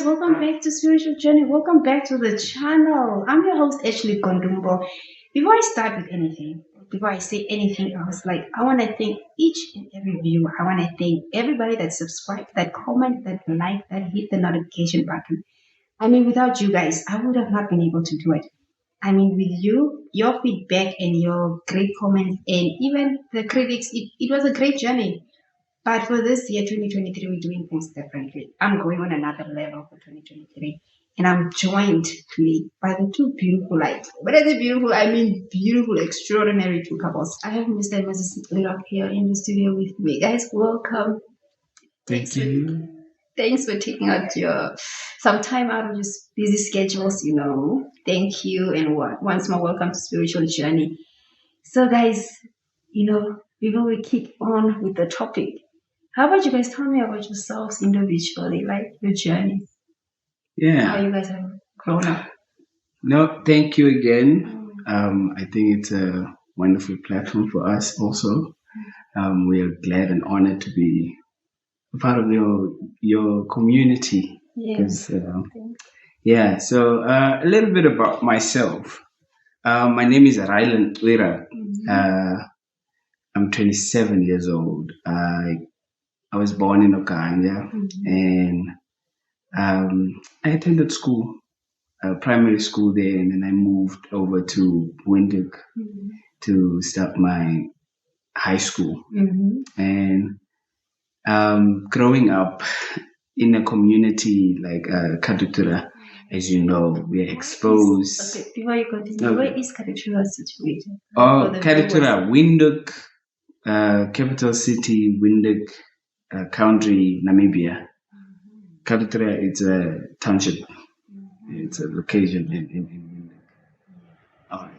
welcome back to Spiritual Journey. Welcome back to the channel. I'm your host, Ashley Gondumbo. Before I start with anything, before I say anything else, I want to thank each and every viewer. I want to thank everybody that subscribed, that comment, that like, that hit the notification button. I mean, without you guys, I would have not been able to do it. I mean, with you, your feedback and your great comments and even the critics, it was a great journey. But for this year, 2023, we're doing things differently. I'm going on another level for 2023. And I'm joined today by the two beautiful, when I say beautiful, I mean beautiful, extraordinary two couples. I have Mr. and Mrs. Uirabs here in the studio with me. Guys, welcome. Thank you. Thanks for taking out some time out of your busy schedules, Thank you. And once more, welcome to Spiritual Journey. So, guys, before we kick on with the topic, how about you guys tell me about yourselves individually, like your journey? Yeah. How you guys have grown up? No, thank you again. I think it's a wonderful platform for us also. We are glad and honored to be a part of your community. Yes. So a little bit about myself. My name is Rylan Uirabs. I'm 27 years old. I was born in Okanja, and I attended school, primary school there, and then I moved over to Windhoek to start my high school. And growing up in a community like Kadutura, as you know, we are exposed. Okay, before you continue, where is Kadutura situated? Kadutura, Windhoek, capital city, Windhoek, country, Namibia. Kadutura, it's a township. It's a location in All right.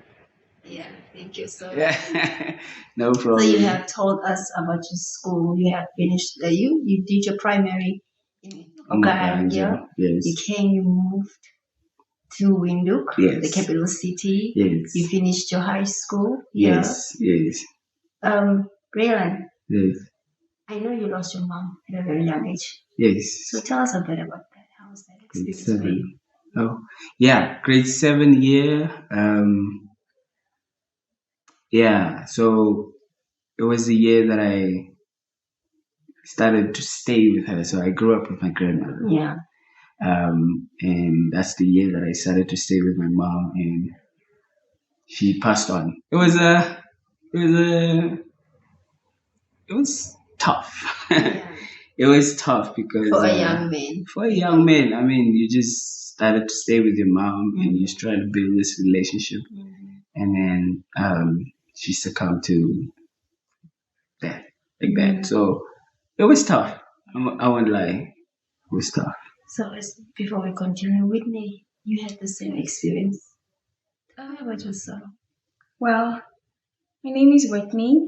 Yeah, thank you so much. Yeah, no problem. So you have told us about your school. You have finished. You did your primary in Okanja. Yes. You moved to Windhoek, the capital city. Yes. You finished your high school. Yes. Raylan. Yes. I know you lost your mom at a very young age. Yes. So tell us a bit about that. How was that experience for you? Oh, yeah, grade 7 year. So it was the year that I started to stay with her. So I grew up with my grandmother. Yeah. And that's the year that I started to stay with my mom, and she passed on. It was tough. Yeah. It was tough because for a young man. For a young man, I mean, you just started to stay with your mom, and you try to build this relationship, and then she succumbed to that, like that. So it was tough. I won't lie, it was tough. So before we continue, Whitney, you had the same experience. Tell me about yourself. Well, my name is Whitney.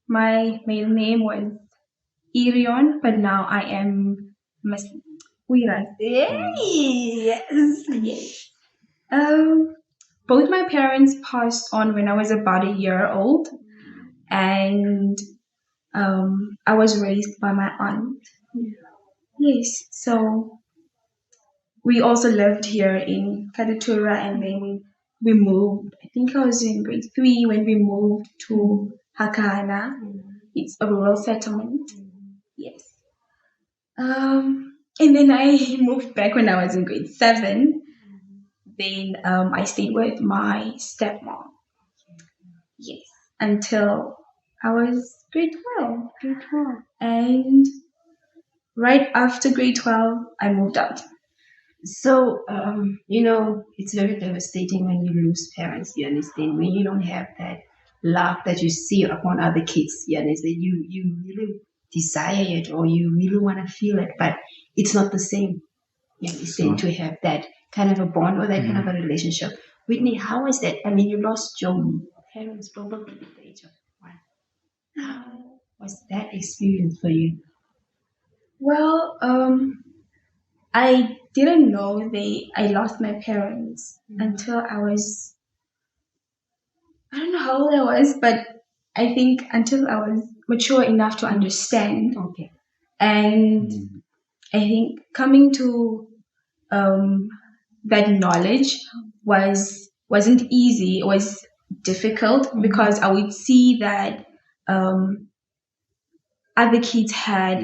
My middle name was Irion, but now I am Miss Uirabs. Yes. Both my parents passed on when I was about a year old, and I was raised by my aunt. Yes, so we also lived here in Kadutura, and then we moved. I think I was in grade 3 when we moved to Hakana. It's a rural settlement. Yes. And then I moved back when I was in grade 7. Then I stayed with my stepmom. Yes, until I was grade 12. And right after grade 12, I moved out. So, it's very devastating when you lose parents, you understand? When you don't have that love that you see upon other kids, you understand? You really desire it, or you really want to feel it, but it's not the same, you understand, to have that kind of a bond or that kind of a relationship. Whitney, how was that? I mean, you lost your parents probably at the age of 1. How was that experience for you? Well, I didn't know I lost my parents until I don't know how old I was, but I think until I was mature enough to understand. Okay. And I think coming to that knowledge wasn't easy. It was difficult because I would see that other kids had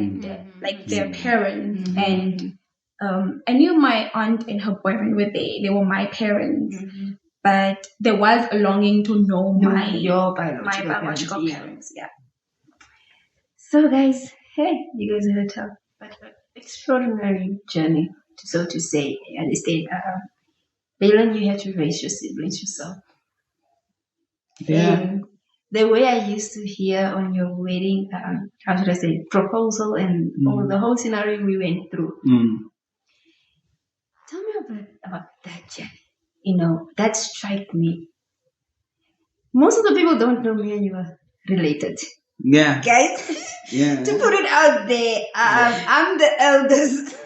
like their parents, and I knew my aunt and her boyfriend were there. They were my parents, but there was a longing to know Your my biological yeah. parents. Yeah. So, guys, hey, you guys had a tough but extraordinary journey, so to say. I understand. Belen, you had to raise your siblings yourself. Yeah. And the way I used to hear on your wedding, how should I say, proposal and all the whole scenario we went through. Tell me about that journey. You know, that struck me. Most of the people don't know me and you are related. Yeah. Guys, Yeah. to put it out there, I'm the eldest.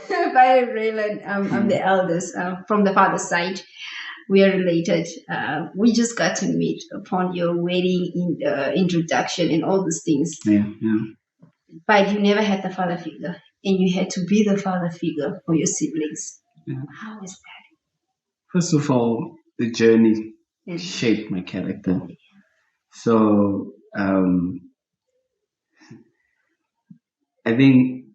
By Raylan, I'm the eldest from the father's side. We are related. We just got to meet upon your wedding in the introduction and all these things. Yeah. Yeah. But you never had the father figure, and you had to be the father figure for your siblings. Yeah. How is that? First of all, the journey shaped my character. So I think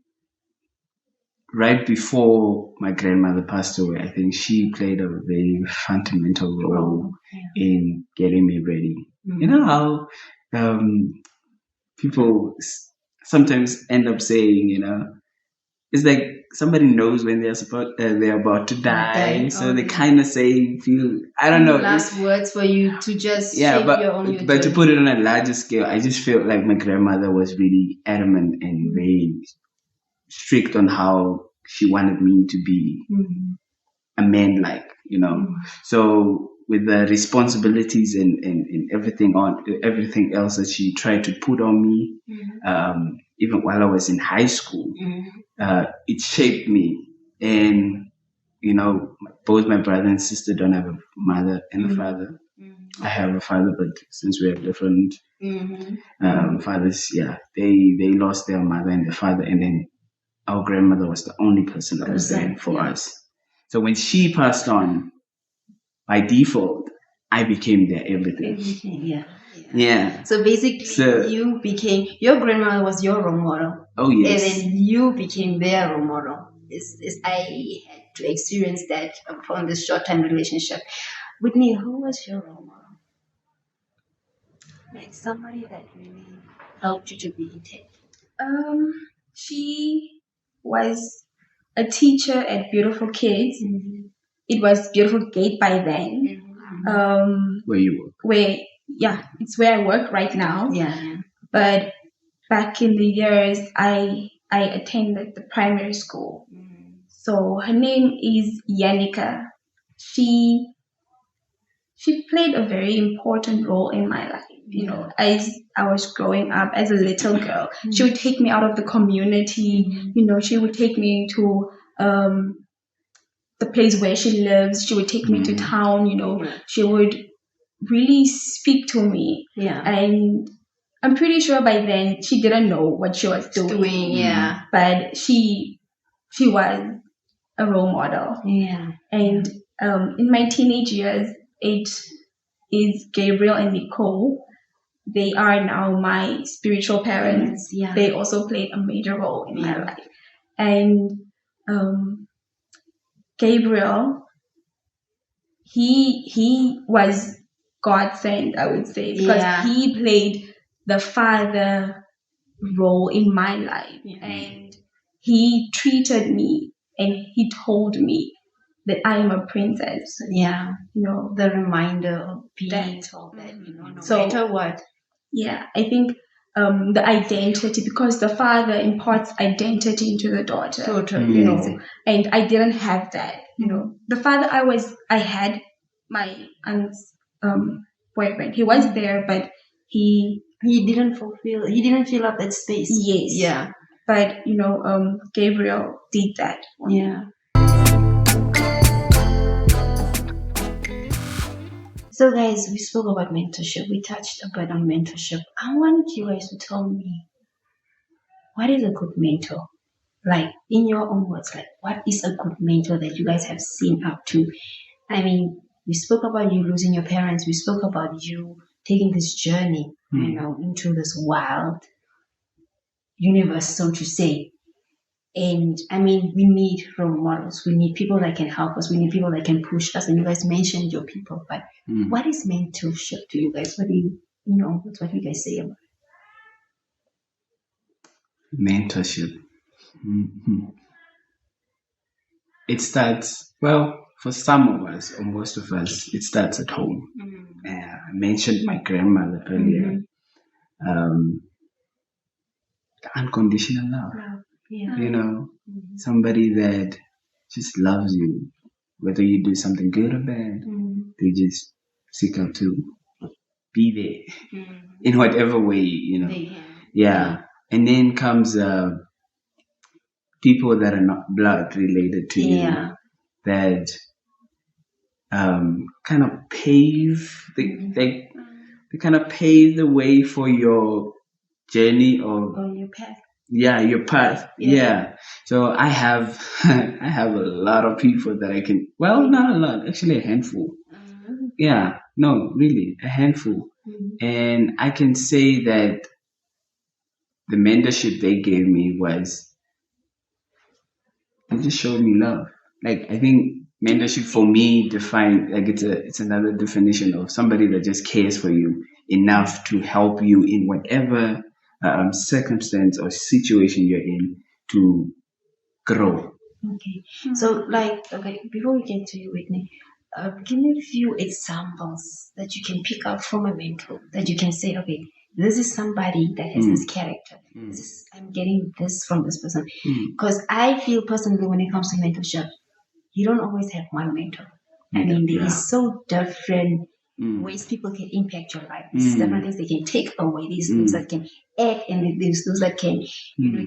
right before my grandmother passed away, I think she played a very fundamental role in getting me ready. You know how people sometimes end up saying, you know, it's like somebody knows when they're about to die, so they kind of feel, I don't know. Last words for you to just shape but your own. But to put it on a larger scale, I just felt like my grandmother was really adamant and very strict on how she wanted me to be a man, like, you know. So with the responsibilities and everything else that she tried to put on me, even while I was in high school, it shaped me. And you know, both my brother and sister don't have a mother and a father. I have a father, but since we have different fathers, they lost their mother and their father, and then our grandmother was the only person that was there for us. So when she passed on, by default, I became their everything. Yeah. So basically, you became, your grandmother was your role model. Oh yes. And then you became their role model. I had to experience that from this short-term relationship. Whitney, who was your role model? Like somebody that really helped you to be it. She was a teacher at Beautiful Kids. It was Beautiful Gate by then. Where you work? It's where I work right now. Yeah. But back in the years, I attended the primary school. So her name is Yannicka. She played a very important role in my life. You know, as I was growing up as a little girl, she would take me out of the community. You know, she would take me to the place where she lives. She would take me to town. You know, she would really speak to me. Yeah. And I'm pretty sure by then she didn't know what she was doing. Yeah. But she was a role model. Yeah. And in my teenage years, it is Gabriel and Nicole. They are now my spiritual parents. Yeah. They also played a major role in my life. And Gabriel, he was God sent, I would say, because he played the father role in my life. And he treated me and he told me that I am a princess. Yeah. You know, the reminder of being told that, you know, no matter what. Yeah, I think the identity, because the father imparts identity into the daughter. Totally. You know, and I didn't have that. You know, the father I had my aunt's boyfriend. He was there, but he didn't fill up that space. Yes. Yeah. But you know, Gabriel did that. Yeah. So guys, we spoke about mentorship. We touched a bit on mentorship. I want you guys to tell me, what is a good mentor? Like in your own words, like what is a good mentor that you guys have seen up to? I mean, we spoke about you losing your parents. We spoke about you taking this journey, into this wild universe, so to say. And I mean, we need role models. We need people that can help us. We need people that can push us. And you guys mentioned your people, but what is mentorship to you guys? What do you, what do you guys say about Mentorship. It starts, well, for some of us, or most of us, it starts at home. I mentioned my grandmother earlier. The unconditional love. Somebody that just loves you, whether you do something good or bad, they just seek out to be there in whatever way, Yeah. And then comes people that are not blood related to you, that kind of pave they kind of pave the way for your journey of your path? your path. Yeah. So I have I have a lot of people that I can, well, not a lot, actually a handful. Yeah, no, really, a handful. And I can say that the mentorship they gave me was, they just showed me love. Like, I think mentorship for me defined, like, it's another definition of somebody that just cares for you enough to help you in whatever circumstance or situation you're in to grow. Okay. So, before we get to you, Whitney, give me a few examples that you can pick up from a mentor that you can say, okay, this is somebody that has this character. I'm getting this from this person. Because I feel personally, when it comes to mentorship, you don't always have one mentor. I mean, there is so different ways people can impact your life. There's different things they can take away. These things that can add, and there's those that can,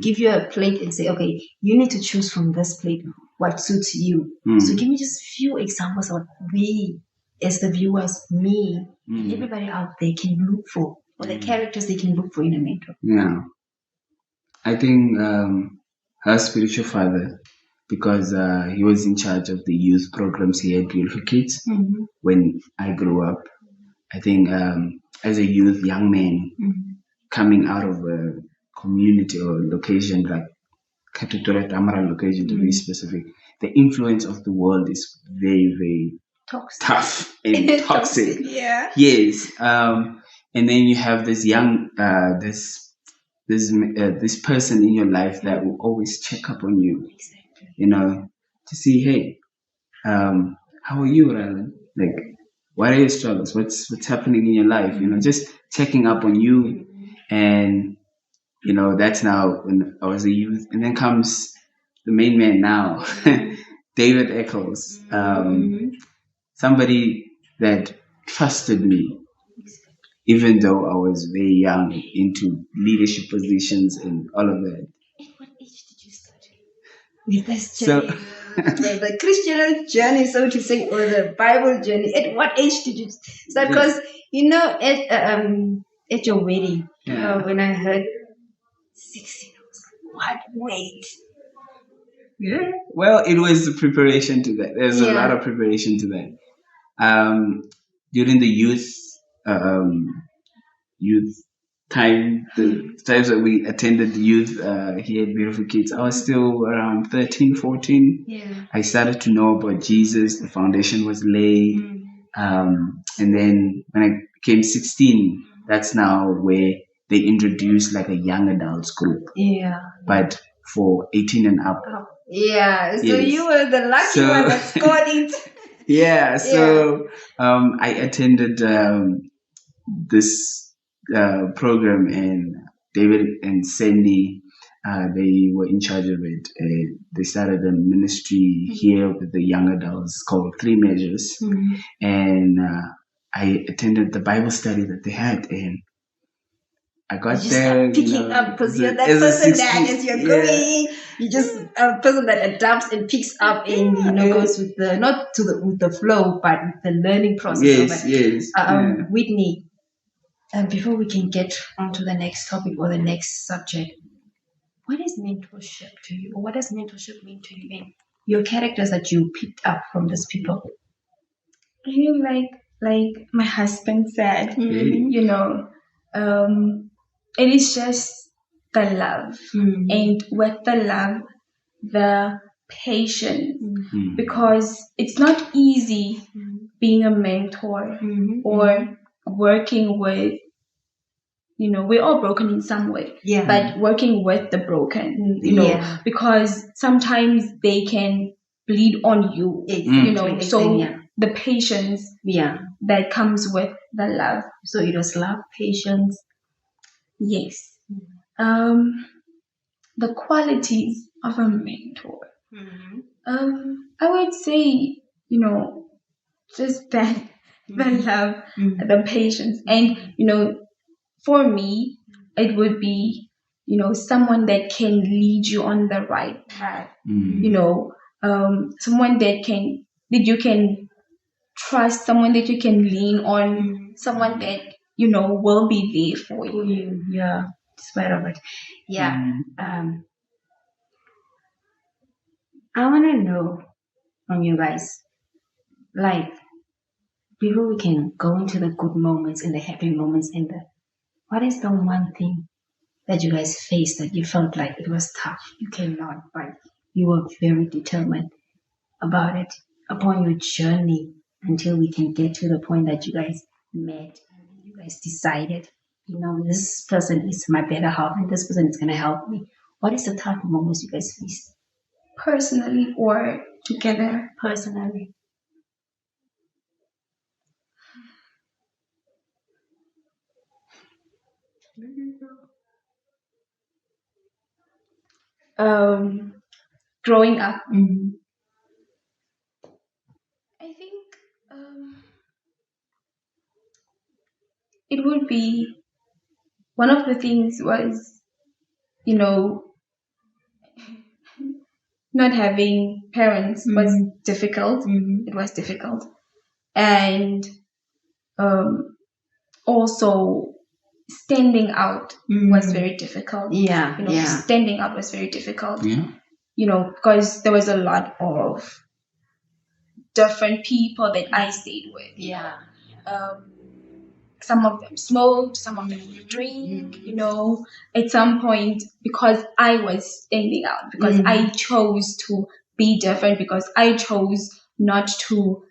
give you a plate and say, okay, you need to choose from this plate what suits you. So give me just a few examples of what we, as the viewers, me, and everybody out there can look for, or the characters they can look for in a mentor. Yeah. I think her spiritual father, because he was in charge of the youth programs here at Beautiful Kids when I grew up. I think as a youth, young man, coming out of a community or location like Katutura Tamara location, to be specific, the influence of the world is very, very tough and toxic. Yeah. Yes. And then you have this young, this person in your life that will always check up on you, to see, hey, how are you, Rylan? Like, what are your struggles? What's happening in your life? Just checking up on you. And that's now when I was a youth. And then comes the main man now, David Eccles, somebody that trusted me, even though I was very young, into leadership positions and all of that. At what age did you start with this journey? The Christian journey, so to say, or the Bible journey. At what age did you start? Because at your wedding, when I heard 16, I was like, what? Wait. Yeah. Well, it was the preparation to that. There's a lot of preparation to that. During the youth time, the times that we attended youth here at Beautiful Kids, I was still around 13, 14. Yeah. I started to know about Jesus. The foundation was laid. And then when I became 16, that's now where they introduced like a young adults group. Yeah. But for 18 and up. Yeah. So you were the lucky one that scored it. Yeah. So I attended this program, and David and Sandy, they were in charge of it. They started a ministry here with the young adults called 3 Measures. And I attended the Bible study that they had, and I got there. Picking up, because you're that person that as you're going, you just a person that adapts and picks up and goes with the with the flow, but with the learning process. Yes. Whitney, before we can get on to the next topic or the next subject, what is mentorship to you? Or what does mentorship mean to you? And your characters that you picked up from these people? I feel like my husband said, Mhm. you know, it is just the love, and with the love, the patience, because it's not easy being a mentor or working with, we're all broken in some way, Yeah. but working with the broken, Yeah. because sometimes they can bleed on you, Exactly. so Yeah. the patience Yeah. that comes with the love. So it was love, patience. Yes. The qualities of a mentor. I would say, just that, the love, the patience, and for me, it would be, someone that can lead you on the right path. Someone that you can trust, someone that you can lean on, someone that will be there for you. Yeah. Despite of it. Yeah. I want to know from you guys, like, before we can go into the good moments and the happy moments and what is the one thing that you guys faced that you felt like it was tough? You cannot, but you were very determined about it upon your journey until we can get to the point that you guys met and you guys decided, this person is my better half and this person is going to help me. What is the tough moments you guys faced? Personally or together? Personally. Growing up, Mm-hmm. I think it would be one of the things was, you know, not having parents was difficult. It was difficult. And also standing out was very difficult. Yeah. Standing out was very difficult. Yeah. Because there was a lot of different people that I stayed with. Yeah. Some of them smoked, some of them would drink, at some point, because I was standing out, because I chose to be different, because I chose not to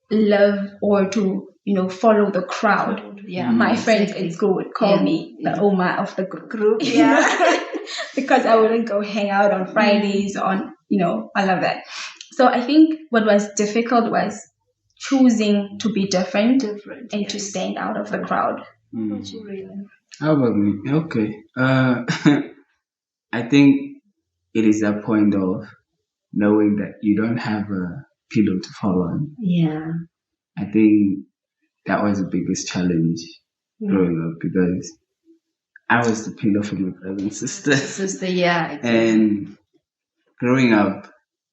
live or to, follow the crowd. Yeah. My friends exactly. at school would call me the Oma of the group. Yeah. Because I wouldn't go hang out on Fridays, on, all of that. So I think what was difficult was choosing to be different and to stand out of the crowd. What you really? How about me? Okay. I think it is a point of knowing that you don't have a pillow to fall on. Yeah. I think that was the biggest challenge growing up, because I was the pillow for my brother and sister. Sister, yeah. Exactly. And growing up,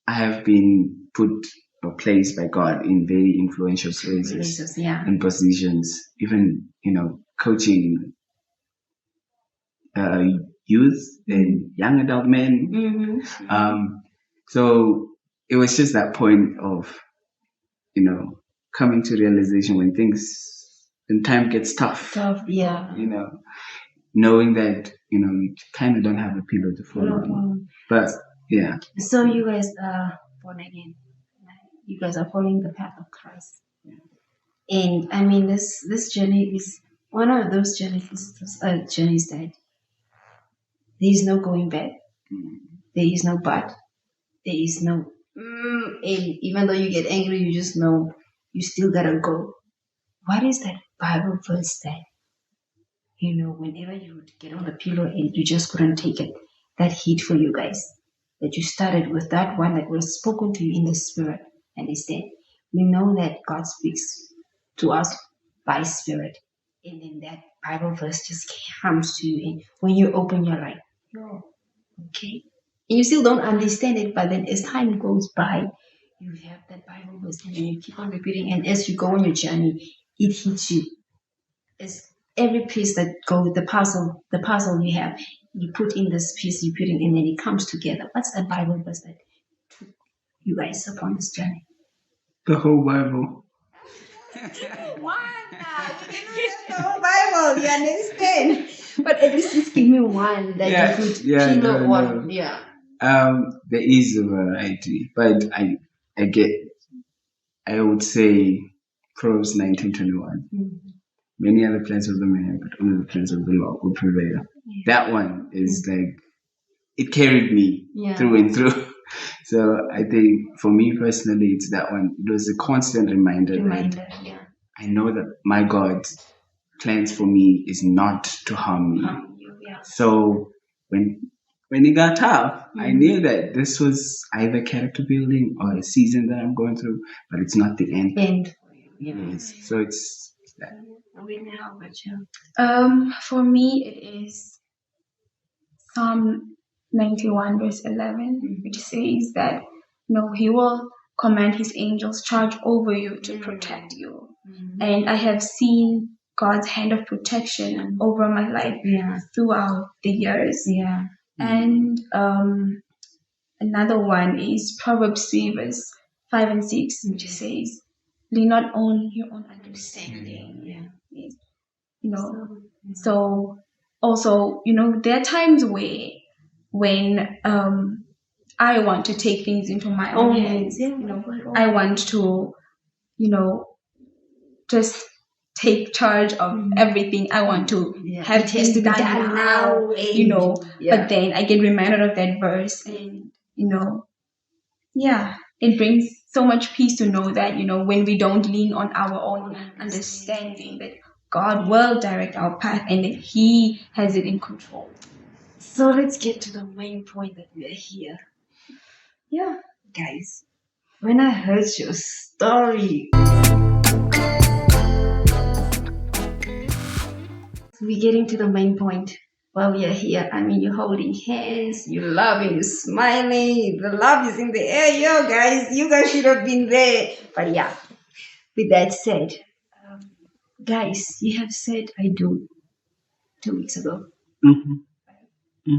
I have been put or placed by God in very influential places Yeah. and positions, even, coaching youth and young adult men. So it was just that point of, coming to realization when time gets tough, Yeah. knowing that, you kind of don't have a pillow to fall on. But yeah. So you guys are born again. You guys are following the path of Christ. And I mean, this journey is one of those journeys that there is no going back. There is no but. There is no and even though you get angry, you just know you still gotta go. What is that Bible verse that, whenever you would get on the pillow and you just couldn't take it, that hit for you guys, that you started with that one that was spoken to you in the spirit, and it said, we know that God speaks to us by spirit, and then that Bible verse just comes to you, and when you open, you're like, oh, okay, and you still don't understand it, but then as time goes by, you have that Bible verse, and then you keep on repeating, and as you go on your journey, it hits you. As every piece that goes, the puzzle you have, you put in this piece, you put in, and then it comes together. What's the Bible verse that took you guys upon this journey? The whole Bible. One now, you didn't read the whole Bible, you understand? But at least just give me one that you could kilo on. Yeah. There is a variety, but I would say Proverbs 19:21. Mm-hmm. Many are the plans of the man, but only the plans of the Lord will prevail. Yeah. That one is like, it carried me through and through. So I think for me personally, it's that one. It was a constant reminder that I know that my God's plans for me is not to harm me. So when it got tough, I knew that this was either character building or a season that I'm going through, but it's not the end. Yes. So it's that. How about you? For me, it is Psalm 91 verse 11, which says that, he will command his angels charge over you to protect you. And I have seen God's hand of protection over my life throughout the years. Yeah. And another one is Proverbs 3 verse 5 and 6, which says, lean not on your own understanding. Yes. So also, there are times when I want to take things into my own hands. I want to, just take charge of everything. I want to have things done now, But then I get reminded of that verse, and it brings so much peace to know that when we don't lean on our own understanding, that God will direct our path and that He has it in control. So let's get to the main point that we are here. Yeah, guys, when I heard your story, we're getting to the main point. While we are here, I mean, you're holding hands, you're loving, you're smiling, the love is in the air. You guys should have been there. But yeah, with that said, guys, you have said I do 2 weeks ago.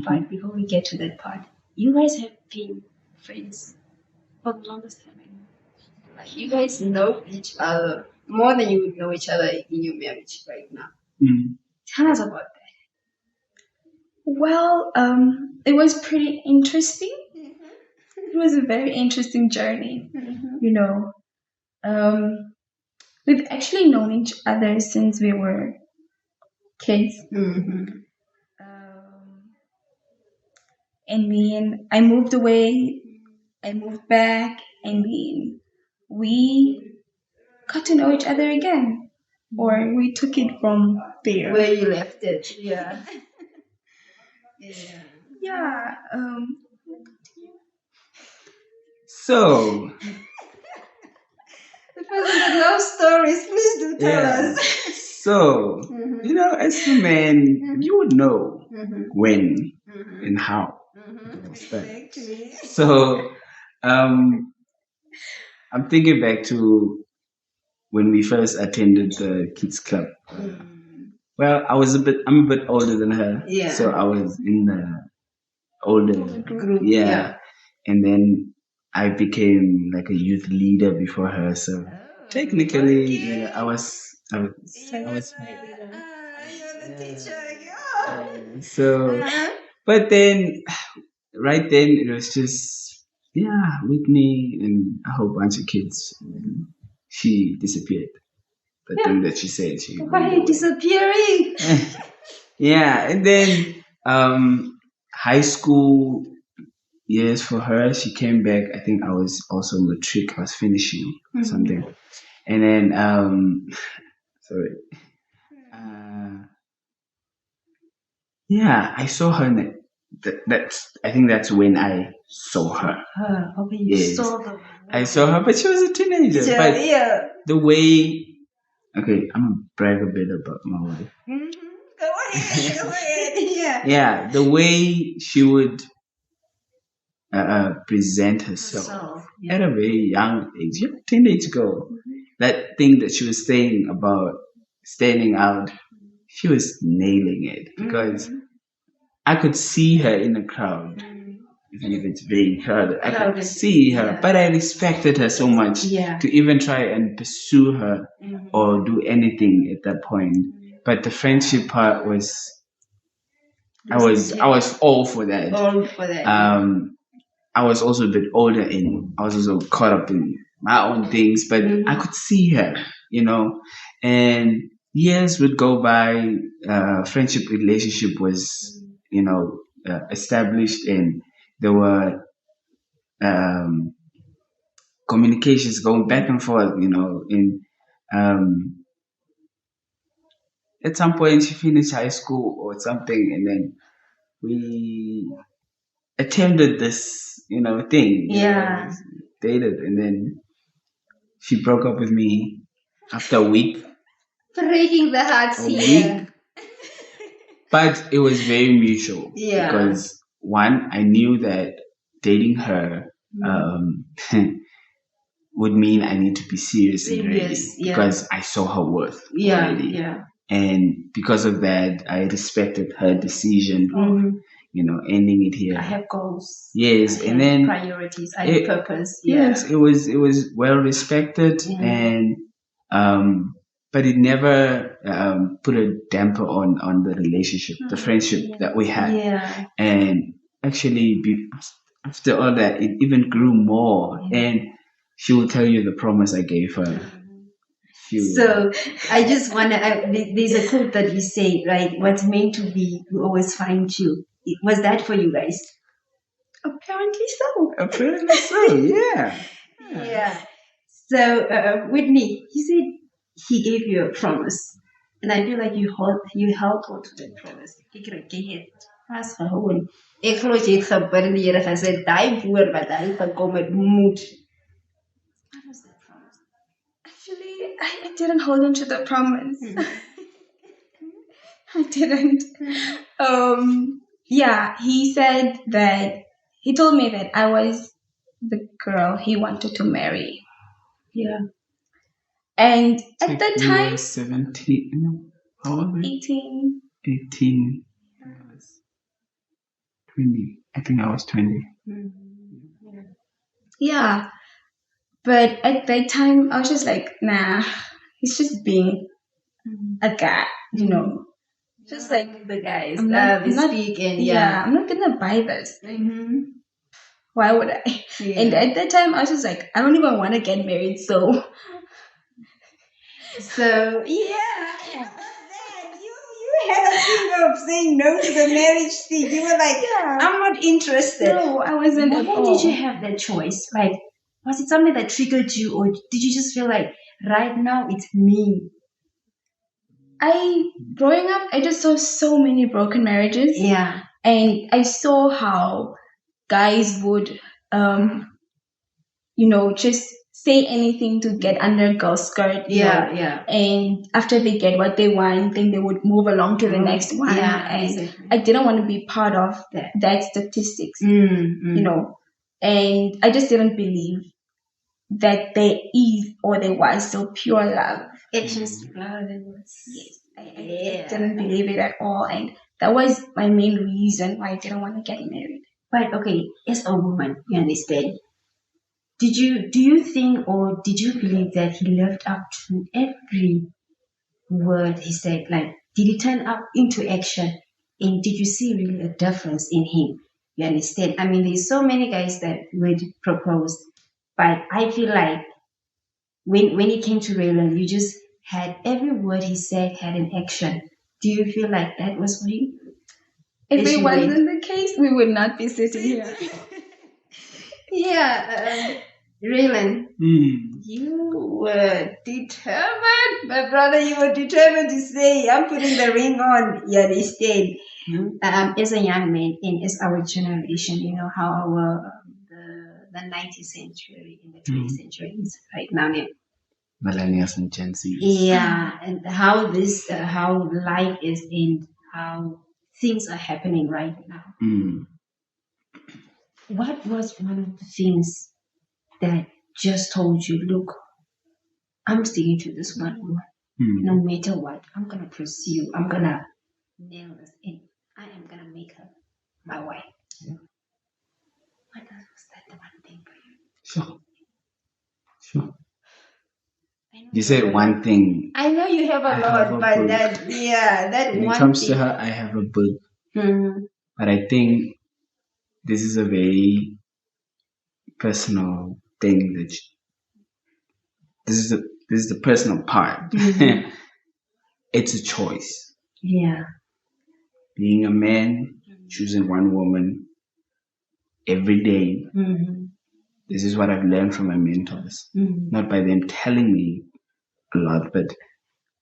But before we get to that part, you guys have been friends for the longest time. Like, you guys know each other more than you would know each other in your marriage right now. Tell us about that. Well, it was pretty interesting. It was a very interesting journey. We've actually known each other since we were kids. And then I moved away, I moved back, and then we got to know each other again. Or we took it from there. Where you left it. Yeah. Yeah. So the person that loves stories, please do tell us. So, as a man, you would know when and how. Exactly. So, I'm thinking back to when we first attended the kids club. Well, I'm a bit older than her. Yeah. So I was in the older group. Yeah. And then I became like a youth leader before her. So technically, I was. You're the teacher. Yeah. So, but then, right then, it was just, Whitney and a whole bunch of kids. And she disappeared. The thing that she said. Why are you disappearing? Yeah, and then high school years for her, she came back. I think I was also matric. I was finishing something, and then sorry. I saw her. I think that's when I saw her. Okay, you saw her. I saw her, but she was a teenager. But the way, okay, I'm gonna brag a bit about my wife. Go ahead. Yeah, the way she would present herself at a very young age, teenage girl. That thing that she was saying about standing out, she was nailing it because I could see her in the crowd. Even if it's very crowded, I could see her, but I respected her so much to even try and pursue her or do anything at that point. But the friendship part was, I was all for that. All for that. I was also a bit older and I was also caught up in my own things, but I could see her, and years would go by, friendship relationship was, established, and there were communications going back and forth, and um, at some point she finished high school or something, and then we attempted this, thing. Dated, and then she broke up with me after a week. Breaking the hearts A here. week. But it was very mutual. Yeah. Because one, I knew that dating her would mean I need to be serious and ready. Because I saw her worth already. Yeah. And because of that, I respected her decision of, ending it here. I have goals. Yes, I and have then priorities. I have purpose. Yes, it was well respected, and but it never put a damper on the relationship, the friendship that we had. Yeah. And actually, after all that, it even grew more. And she will tell you the promise I gave her. So I just want to, there's a quote that you say, right? What's meant to be will always find you. Was that for you guys? Apparently so. Apparently so, yeah. Yeah. So, Whitney, he said he gave you a promise. And I feel like you held on to that promise. Ek het gehet. As gewoon. Ek glo jy het gebid en die Here gesê daai woord wat hy gekom het moet. What was that promise? Actually, I didn't hold on to the promise. I didn't. Yeah, he said that, he told me that I was the girl he wanted to marry. Yeah. And at that time, you were 17, no, how old were you? 18. 18. I was 20. I think I was 20. Yeah. But at that time, I was just like, nah, he's just being a guy, Just like the guys. I'm not speaking. Yeah, I'm not gonna buy this. Why would I? Yeah. And at that time, I was just like, I don't even want to get married, so. So yeah. You had a thing of saying no to the marriage thing. You were like, I'm not interested. No, I wasn't at all. When did you have that choice? Like, was it something that triggered you, or did you just feel like right now it's me? Growing up, I just saw so many broken marriages. Yeah. And I saw how guys would, just say anything to get under a girl's skirt. Yeah. And after they get what they want, then they would move along to the next one. Yeah, and exactly. I didn't want to be part of that statistics, And I just didn't believe that there is or there was so pure love. Actions speak louder than words. Yes, I didn't believe it at all, and that was my main reason why I didn't want to get married. But okay, as a woman, you understand. Do you think, or did you believe that he lived up to every word he said? Like, did he turn up into action? And did you see really a difference in him? You understand? I mean, there's so many guys that would propose, but I feel like when it came to Raylan, you just had every word he said had an action. Do you feel like that was for him? If it wasn't the case, we would not be sitting here. Yeah, Raylan, you were determined, my brother. You were determined to say, "I'm putting the ring on." You understand? As a young man, and as our generation, you know how our the 19th century and the 20th century is right now. Millennials and Gen Z. Yeah, and how how life is and how things are happening right now. What was one of the things that just told you, look, I'm sticking to this one woman? No matter what, I'm gonna pursue. I'm gonna nail this in. I am gonna make her my wife. Yeah. What else was that the one thing for you? Sure. I know You said have a one lot. thing. I know you have a I lot, have a but book. that When it one comes thing. to her, I have a book. Mhm. But I think this is a very personal thing that this is the personal part. Mhm. It's a choice. Yeah. Being a man, choosing one woman every day. Mhm. This is what I've learned from my mentors. Mhm. Not by them telling me a lot, but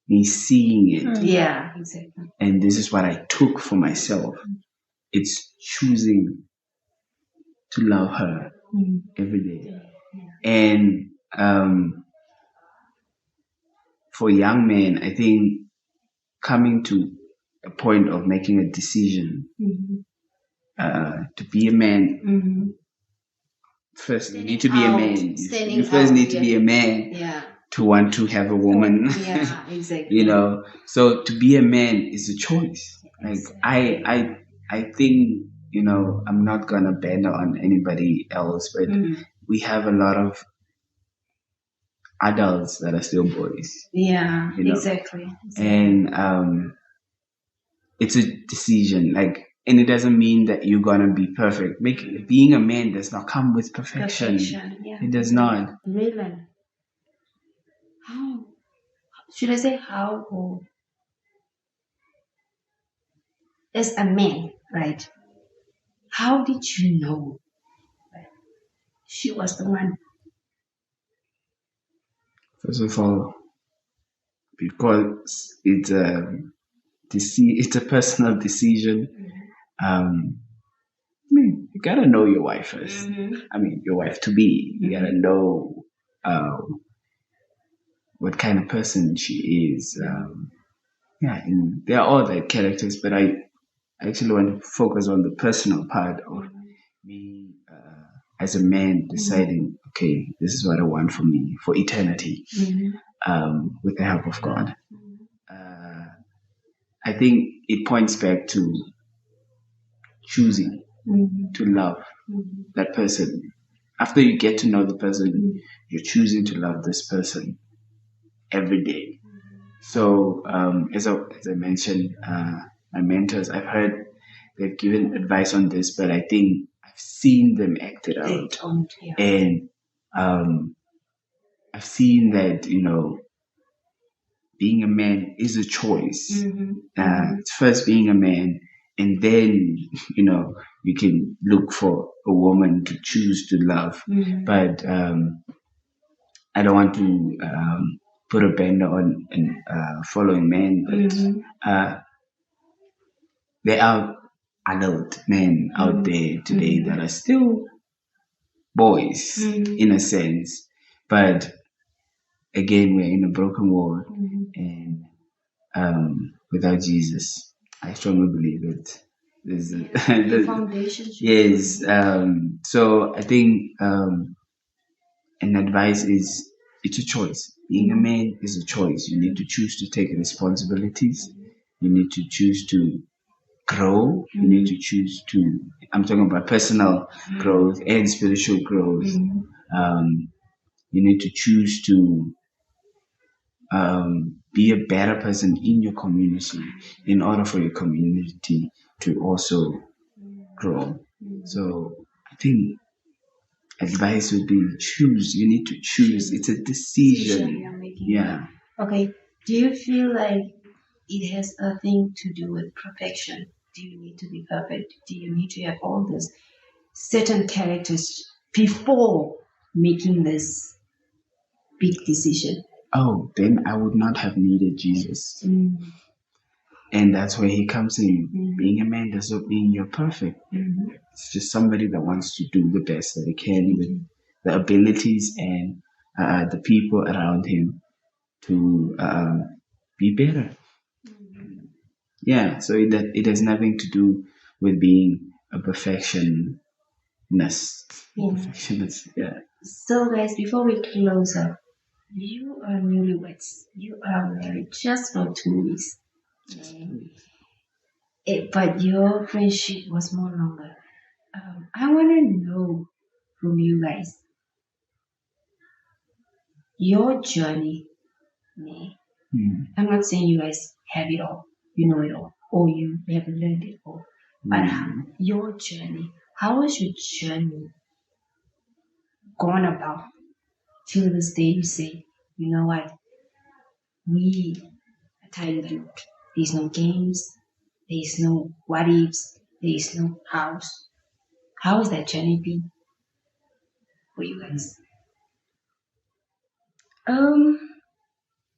me seeing it. Yeah, exactly. And this is what I took for myself. It's choosing to love her Mhm. every day. Yeah. And for young men, I think coming to a point of making a decision Mhm. to be a man, Mhm. first you Standing need to be a out, man. You standing first out, need to yeah. be a man Yeah. to want to have a woman. Yeah, exactly. You know, so to be a man is a choice. Like Exactly. I think, you know, I'm not gonna bend on anybody else, but Mhm. we have a lot of adults that are still boys. Yeah, You know, exactly. and it's a decision. Like, and it doesn't mean that you're gonna be perfect. Being a man does not come with perfection. Yeah. It does not. Really? How? Should I say how? Or as a man, right? How did you know she was the one? First of all, because it's a personal decision. I mean, you gotta know your wife first. Mm-hmm. I mean, your wife to be. You gotta know what kind of person she is. Yeah, and there are other characters, but I actually want to focus on the personal part of me as a man deciding, okay, this is what I want for me for eternity, with the help of God. Uh, I think it points back to choosing to love that person. After you get to know the person, you're choosing to love this person every day. So, as I mentioned, my mentors, I've heard they've given advice on this, but I think I've seen them act it They out. don't, yeah. And I've seen that, you know, being a man is a choice. It's first being a man, and then, you know, you can look for a woman to choose to love. But I don't want to put a band on following men, but there are adult men out there today that are still boys in a sense. But again, we're in a broken world, and without Jesus, I strongly believe that there's The foundation should yes. So I think an advice is it's a choice. Being a man is a choice. You need to choose to take responsibilities. You need to choose to grow. You need to choose to. I'm talking about personal growth and spiritual growth. You need to choose to be a better person in your community in order for your community to also grow. So I think advice would be choose. You need to choose. It's a decision. you're making. Yeah. Okay. Do you feel like it has a thing to do with perfection? Do you need to be perfect? Do you need to have all these certain characters before making this big decision? Oh, then I would not have needed Jesus. And that's where he comes in. Being a man does not mean you're perfect. It's just somebody that wants to do the best that he can with the abilities and the people around him to be better. Yeah, so it has nothing to do with being a perfectionist. Yeah. Perfectionist, yeah. So, guys, before we close up, You are newlyweds. You are married just for 2 weeks. And but your friendship was more longer. I want to know from you guys your journey. Ne? I'm not saying you guys have it all, you know it all, or you have learned it all, but your journey. How was your journey gone about till this day? You say, you know what, we are tying the knot. There's no games, there's no what ifs, there's no house. How has that journey been for you guys? Um,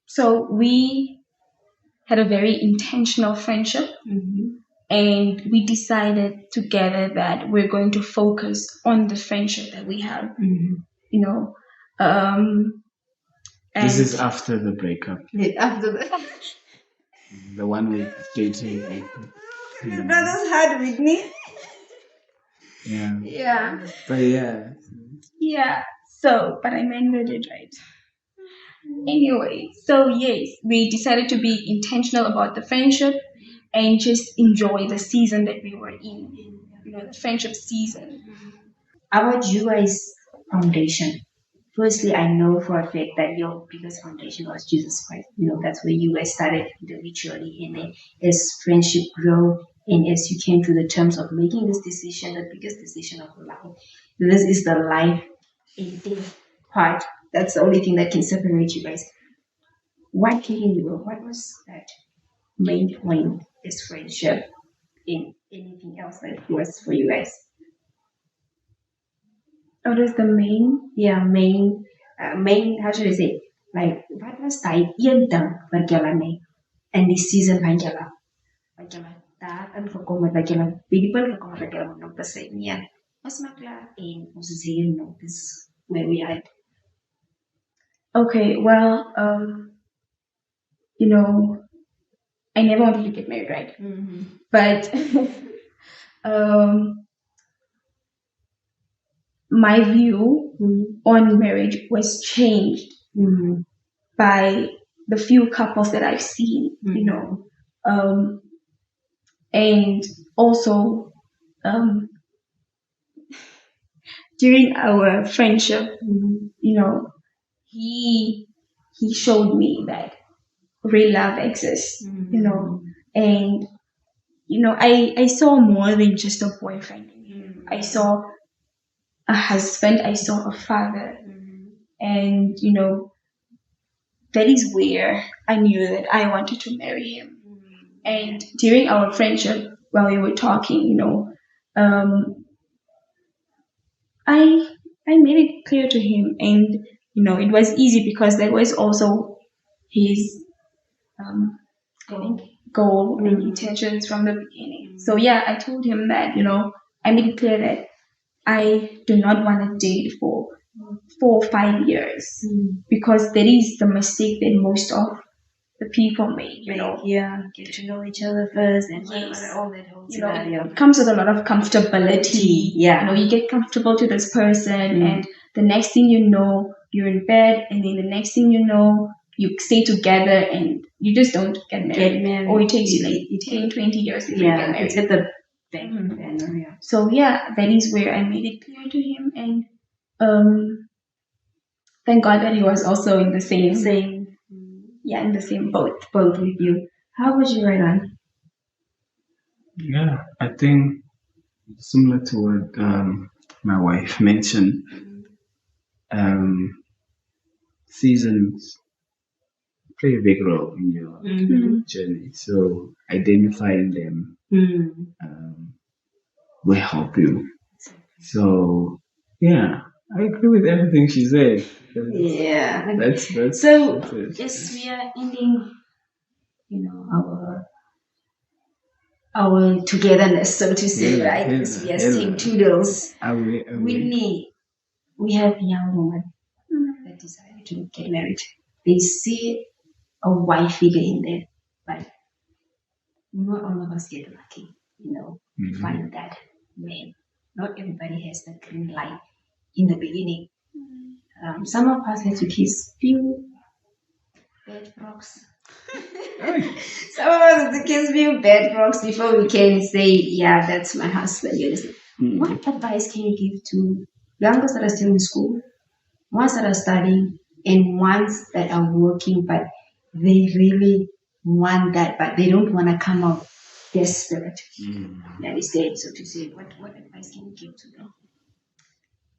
so we had a very intentional friendship, and we decided together that we're going to focus on the friendship that we have. You know, and This is after the breakup, After the the 1 week dating. brothers had with me. Yeah. Yeah. But yeah. yeah. So, but I mended it right. Anyway, so yes, we decided to be intentional about the friendship and just enjoy the season that we were in. You know, the friendship season. About you guys' foundation. Firstly, I know for a fact that your biggest foundation was Jesus Christ. You know, that's where you guys started individually, and then as friendship grew, and as you came to the terms of making this decision, the biggest decision of life. This is the life and death part. That's the only thing that can separate you guys. What came in the world? What was that main point? Is friendship in anything else that was for you guys? What is the main? Yeah, main. How should I say? Like what was die eendag wat julle nie in die season van julle wat julle daar in gekom het dat julle by die punt gekom het dat julle moet besê nee, ons maak klaar en ons is hier nou. This is where we are. Okay, well, you know, I never wanted to get married, right? But my view on marriage was changed by the few couples that I've seen, you know, and also during our friendship, you know, he showed me that real love exists, you know, and you know, I saw more than just a boyfriend in him. I saw a husband, I saw a father, and you know, that is where I knew that I wanted to marry him. And during our friendship, while we were talking, you know, I made it clear to him, and you know, it was easy because that was also his I think goal and intentions from the beginning. So yeah, I told him that, you know, I made it clear that I do not want to date for 4 or 5 years because that is the mistake that most of the people make, you know. Yeah, get to know each other first and Yes. all that whole You know, scenario. it comes with a lot of comfortability. Yeah. You know, you get comfortable to this person and the next thing you know, you're in bed and then the next thing you know, you stay together and you just don't get married. Or it takes you like 10, 20 years before you get married. It's at the back end. Yeah. So yeah, that is where I made it clear to him, and thank God that he was also in the same in the same boat with you. How was you, Raylan? Yeah, I think similar to what my wife mentioned, seasons play a big role in your journey. So identifying them will help you. So yeah, I agree with everything she said. Yeah. That's So that's it. yes, we are ending, you know, our togetherness, so to say, right? Because we are staying toodles. Whitney, we have young women that decided to get married. They see a wife figure in there, but not all of us get lucky, you know, to find that man. Not everybody has the green light in the beginning. some of us had to kiss few bad frogs. Some of us had to kiss few bad frogs before we can say, yeah, that's my husband. What advice can you give to young girls that are still in school, ones that are studying, and ones that are working, but they really want that, but they don't want to come out desperate? That is dead, so to say. What advice can you give to them?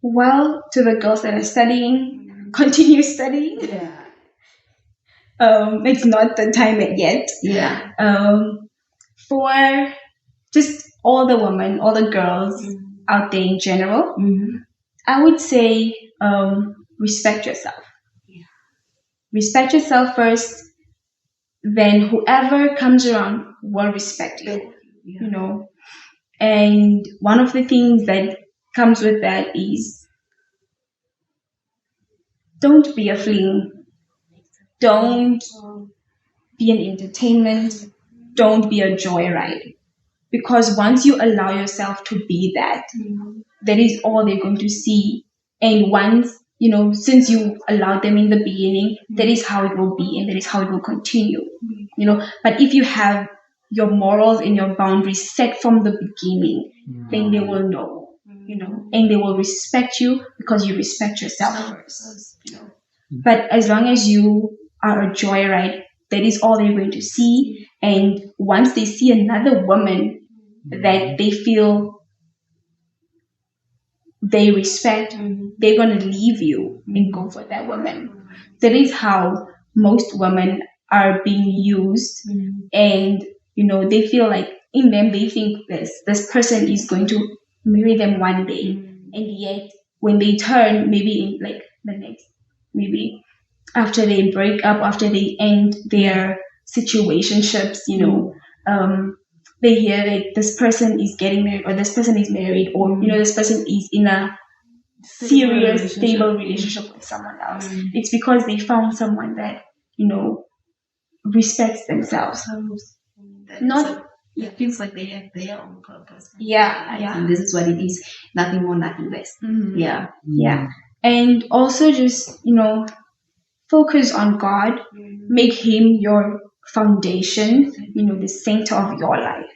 Well, to the girls that are studying, continue studying. Yeah. It's not the time yet. Yeah. For just all the women, all the girls out there in general, I would say respect yourself. Yeah. Respect yourself first, then whoever comes around will respect you. Yeah. You know, and one of the things that comes with that is don't be a fling. Don't be an entertainment. Don't be a joyride. Because once you allow yourself to be that, that is all they're going to see. And once, since you allowed them in the beginning, that is how it will be and that is how it will continue. But if you have your morals and your boundaries set from the beginning, then they will know, and they will respect you because you respect yourself first. But as long as you are a joyride, that is all they're going to see. And once they see another woman that they feel they respect, they're going to leave you and go for that woman. That is how most women are being used. And, they feel like in them, they think this person is going to marry them one day. And yet, when they turn, maybe in like the next, maybe after they break up, after they end their situationships, they hear that this person is getting married or this person is married or, this person is in a serious, stable relationship with someone else. It's because they found someone that, respects themselves. It feels like they have their own purpose. Yeah. And this is what it is. Nothing more, nothing less. Yeah. Yeah. And also just, focus on God. Make Him your foundation, the center of your life.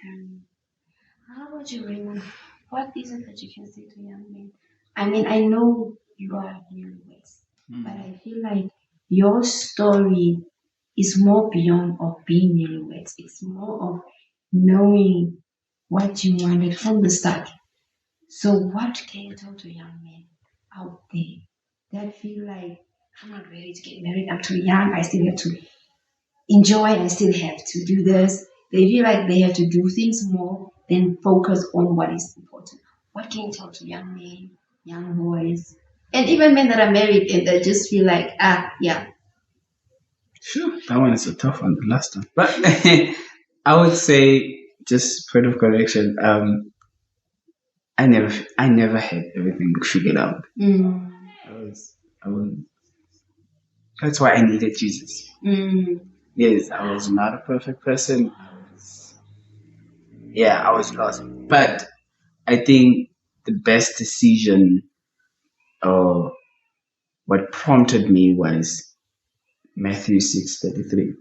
How about you, Raymond? What is it that you can say to young men? I mean, I know you are newlyweds, but I feel like your story is more beyond of being newlyweds. It's more of knowing what you wanted from the start. So what can you tell to young men out there that feel like, I'm not ready to get married, I'm too young, I still have to enjoy, I still have to do this. They feel like they have to do things more than focus on what is important. What can you tell to young men, young boys, and even men that are married and that just feel like, yeah. Sure, that one is a tough one, the last one. But I would say, just point of correction, I never had everything figured out. I was. That's why I needed Jesus. Yes, I was not a perfect person. I was lost. But I think the best decision or what prompted me was Matthew 6:33.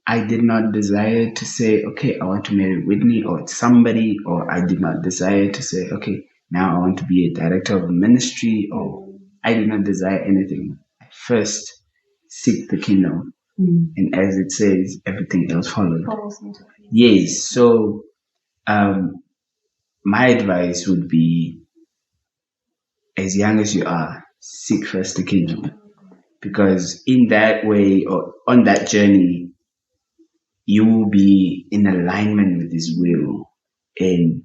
I did not desire to say, okay, I want to marry Whitney or somebody, or I did not desire to say, okay, now I want to be a director of a ministry, or I did not desire anything. I first seek the kingdom. And as it says, everything else followed. Yes. So my advice would be, as young as you are, seek first the kingdom. Because in that way, or on that journey, you will be in alignment with His will. And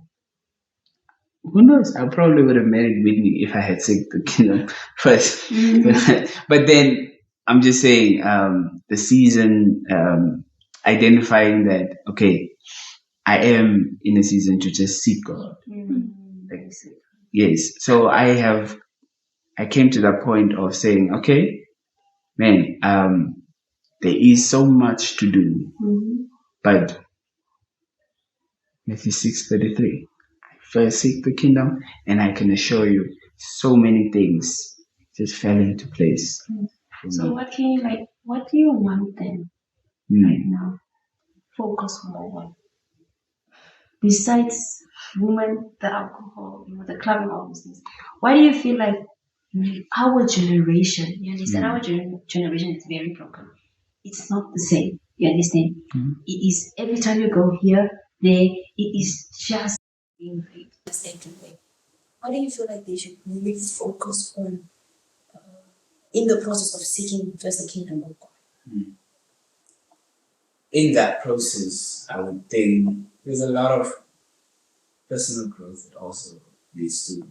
who knows, I probably would have married Whitney if I had seek the kingdom first. But then I'm just saying, the season, identifying that, okay, I am in a season to just seek God. Like, yes. So I came to that point of saying, okay, man, there is so much to do, but Matthew 6:33, I first seek the kingdom, and I can assure you, so many things just fell into place. for So me. what can you like? What do you want then right now? Focus more on besides women, the alcohol, the clubbing, all those things. Why do you feel like our generation? You understand? Our generation is very broken. It's not the same. You understand? It is every time you go here, there. It is just being raped the same way. What do you feel like they should really focus on in the process of seeking first the kingdom of God? In that process, I would think there's a lot of personal growth that also needs to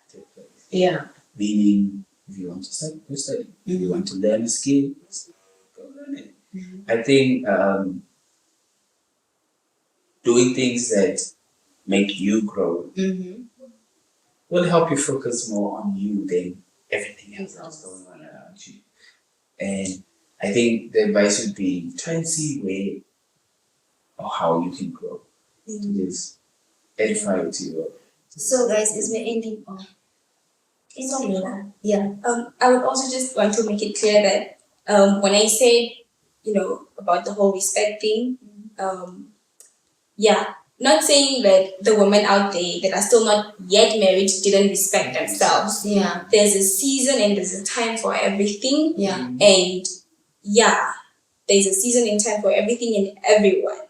take place. Yeah. Meaning, if you want to study, go study. If you want to learn a skill, go learn it. I think doing things that make you grow will help you focus more on you than everything else that's going on around you. And I think the advice would be try and see where or how you can grow to just edify to you. So, guys, is we're ending on. It's on you. Yeah. I would also just want to make it clear that when I say, about the whole respect thing, not saying that the women out there that are still not yet married didn't respect themselves. Yeah. There's a season and there's a time for everything. Yeah. And there's a season and time for everything and everyone.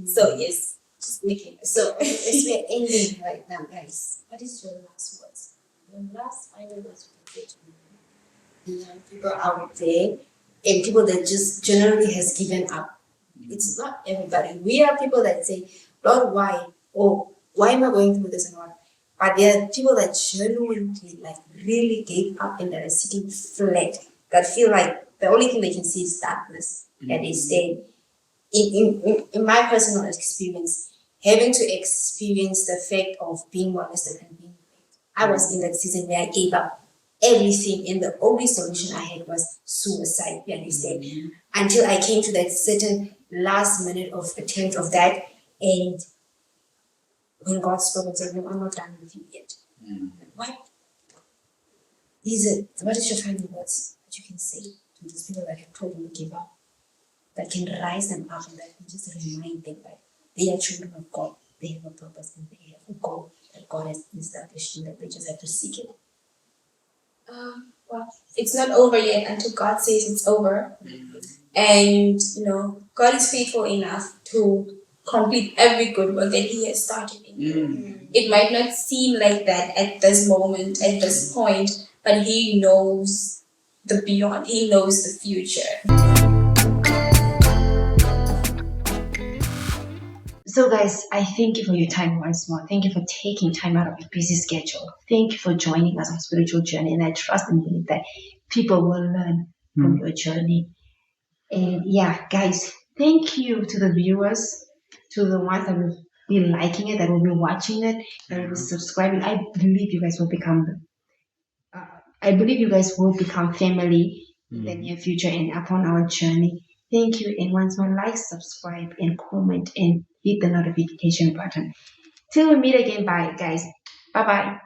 So yes, just making it. So as we're ending right now, guys, what is your last words? Your last final words you can say to the young people out there and people that just generally has given up. It's not everybody. We are people that say, Lord, why? Oh, why am I going through this and what? But there are people that genuinely, like, really gave up and that are sitting flat, that feel like the only thing they can see is darkness, and they stay. In my personal experience, having to experience the fact of being molested and being raped, I was in that season where I gave up everything, and the only solution I had was suicide. You understand? Until I came to that certain last minute of attempt of that, and when God spoke and said, "No, I'm not done with you yet." What is it? What is your final words that you can say to these people that have totally give up? That can rise them up and that can just remind them that they are children of God. They have a purpose and they have a goal that God has established and that they just have to seek it. Well, it's not over yet until God says it's over. And, God is faithful enough to complete every good work that He has started in you. It might not seem like that at this moment, at this point, but He knows the beyond. He knows the future. So, guys, I thank you for your time once more. Thank you for taking time out of your busy schedule. Thank you for joining us on spiritual journey. And I trust and believe that people will learn from your journey. And guys, thank you to the viewers, to the ones that will be liking it, that will be watching it, that will be subscribing. I believe you guys will become family in the near future and upon our journey. Thank you. And once more, like, subscribe, and comment, and hit the notification button. Till we meet again, bye, guys. Bye bye.